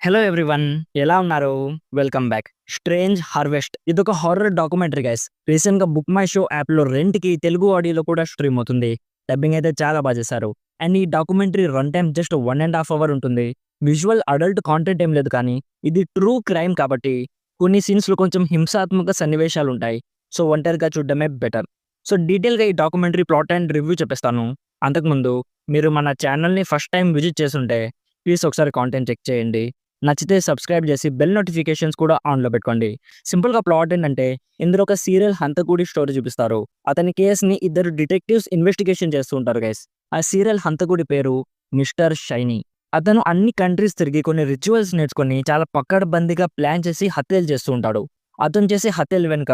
Hello everyone, ఎలా ఉన్నారు? Welcome back. Strange harvest ఇదొక హారర్ డాక్యుమెంటరీ గైస్. రీసెంట్గా బుక్ మై షో యాప్లో రెంట్కి తెలుగు ఆడియోలో కూడా స్ట్రీమ్ అవుతుంది. డబ్బింగ్ అయితే చాలా బాగా చేశారు. అండ్ ఈ documentary run time just 1.5 hour ఉంటుంది. విజువల్ అడల్ట్ కాంటెంట్ ఏం లేదు, కానీ ఇది ట్రూ క్రైమ్ కాబట్టి కొన్ని సీన్స్లో కొంచెం హింసాత్మక సన్నివేశాలు ఉంటాయి. సో ఒంటరిగా చూడడమే బెటర్. సో డీటెయిల్గా ఈ డాక్యుమెంటరీ ప్లాట్ అండ్ రివ్యూ చెప్పేస్తాను. అంతకుముందు మీరు మన ఛానల్ని ఫస్ట్ టైం విజిట్ చేస్తుంటే ప్లీజ్ ఒకసారి కాంటెంట్ చెక్ చేయండి. నచ్చితే సబ్స్క్రైబ్ చేసి బెల్ నోటిఫికేషన్స్ కూడా ఆన్లో పెట్టుకోండి. సింపుల్గా ప్లాట్ ఏంటంటే, ఇందులో ఒక సీరియల్ హంతకుడి స్టోరీ చూపిస్తారు. అతని కేసుని ఇద్దరు డిటెక్టివ్స్ ఇన్వెస్టిగేషన్ చేస్తూ ఉంటారు గైస్. ఆ సీరియల్ హంతకుడి పేరు మిస్టర్ షైనీ. అతను అన్ని కంట్రీస్ తిరిగి కొన్ని రిచువల్స్ నేర్చుకొని చాలా పకడ్బందీగా ప్లాన్ చేసి హత్యలు చేస్తూ ఉంటాడు. అతను చేసే హత్యల వెనుక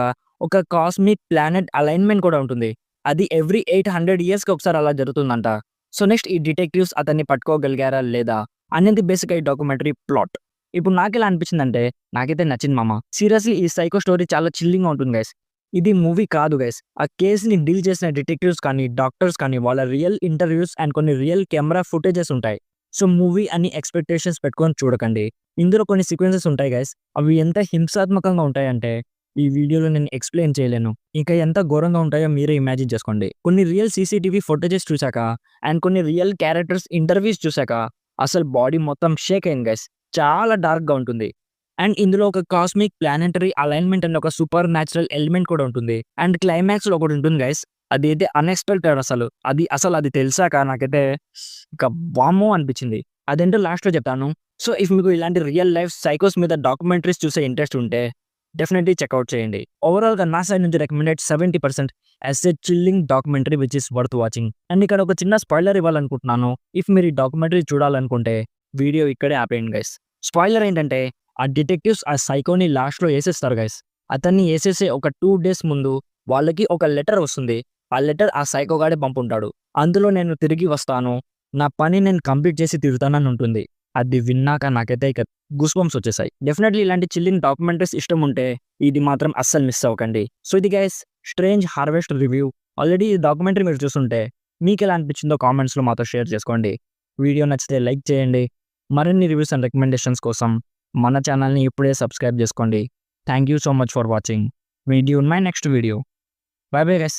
ఒక కాస్మిక్ ప్లానెట్ అలైన్మెంట్ కూడా ఉంటుంది. అది ఎవ్రీ 800 ఇయర్స్కి ఒకసారి అలా జరుగుతుందంట. సో నెక్స్ట్ ఈ డిటెక్టివ్స్ అతన్ని పట్టుకోగలిగారా లేదా అనేది బేసిక్ ఈ డాక్యుమెంటరీ ప్లాట్. ఇప్పుడు నాకెలా అనిపించిందంటే, నాకైతే నచ్చింది మామ. సీరియస్లీ ఈ సైకో స్టోరీ చాలా చిల్లింగ్గా ఉంటుంది గైస్. ఇది మూవీ కాదు గైస్. ఆ కేసుని డీల్ చేసిన డిటెక్టివ్స్ కానీ డాక్టర్స్ కానీ వాళ్ళ రియల్ ఇంటర్వ్యూస్ అండ్ కొన్ని రియల్ కెమెరా ఫుటేజెస్ ఉంటాయి. సో మూవీ అని ఎక్స్పెక్టేషన్స్ పెట్టుకొని చూడకండి. ఇందులో కొన్ని సీక్వెన్సెస్ ఉంటాయి గైస్. అవి ఎంత హింసాత్మకంగా ఉంటాయంటే ఈ వీడియోలో నేను ఎక్స్ప్లెయిన్ చేయలేను. ఇంకా ఎంత ఘోరంగా ఉంటాయో మీరే ఇమాజిన్ చేసుకోండి. కొన్ని రియల్ సీసీటీవీ ఫుటేజెస్ చూశాక అండ్ కొన్ని రియల్ క్యారెక్టర్స్ ఇంటర్వ్యూస్ చూశాక అసలు బాడీ మొత్తం షేక్ అయింది గైస్. చాలా డార్క్గా ఉంటుంది. అండ్ ఇందులో ఒక కాస్మిక్ ప్లానెటరీ అలైన్మెంట్ అనే ఒక సూపర్ న్యాచురల్ ఎలిమెంట్ కూడా ఉంటుంది. అండ్ క్లైమాక్స్లో ఒకటి ఉంటుంది గైస్. అది అయితే అన్ఎక్స్పెక్టెడ్. అది తెలిసాక నాకైతే ఇక వామ్మో అనిపించింది. అదేంటో లాస్ట్లో చెప్తాను. సో ఇఫ్ మీకు ఇలాంటి రియల్ లైఫ్ సైకోస్ మీద డాక్యుమెంటరీస్ చూసే ఇంట్రెస్ట్ ఉంటే డెఫినెట్లీ చెక్అవుట్ చేయండి. ఓవరాల్గా నా సైడ్ నుంచి recommended 70% as a chilling documentary which is worth watching. And ఇక్కడ ఒక చిన్న స్పాయిలర్ ఇవ్వాలనుకుంటున్నాను. ఇఫ్ మీరు ఈ డాక్యుమెంటరీ చూడాలనుకుంటే వీడియో ఇక్కడే ఆపేయండి గైస్. స్పాయిలర్ ఏంటంటే, ఆ డిటెక్టివ్స్ ఆ సైకోని లాస్ట్లో వేసేస్తారు గైస్. అతన్ని వేసేసే ఒక 2 days ముందు వాళ్ళకి ఒక లెటర్ వస్తుంది. ఆ లెటర్ ఆ సైకోగాడే పంపుంటాడు. అందులో నేను తిరిగి వస్తాను, నా పని నేను కంప్లీట్ చేసి తిరుగుతానని ఉంటుంది. అది విన్నాక నాకైతే ఇక గూస్ బంప్స్ వచ్చేసాయి. డెఫినెట్లీ ఇలాంటి చిల్లింగ్ డాక్యుమెంటరీస్ ఇష్టం ఉంటే ఇది మాత్రం అస్సలు మిస్ అవ్వకండి. సో ఇది guys strange harvest review. Already ఈ డాక్యుమెంటరీ మీరు చూస్తుంటే మీకు ఎలా అనిపించిందో కామెంట్స్లో మాతో షేర్ చేసుకోండి. వీడియో నచ్చితే లైక్ చేయండి. మరిన్ని రివ్యూస్ అండ్ రికమెండేషన్స్ కోసం మన ఛానల్ని ఇప్పుడే సబ్స్క్రైబ్ చేసుకోండి. Thank you so much for watching. Meet you in my next video. By bye guys.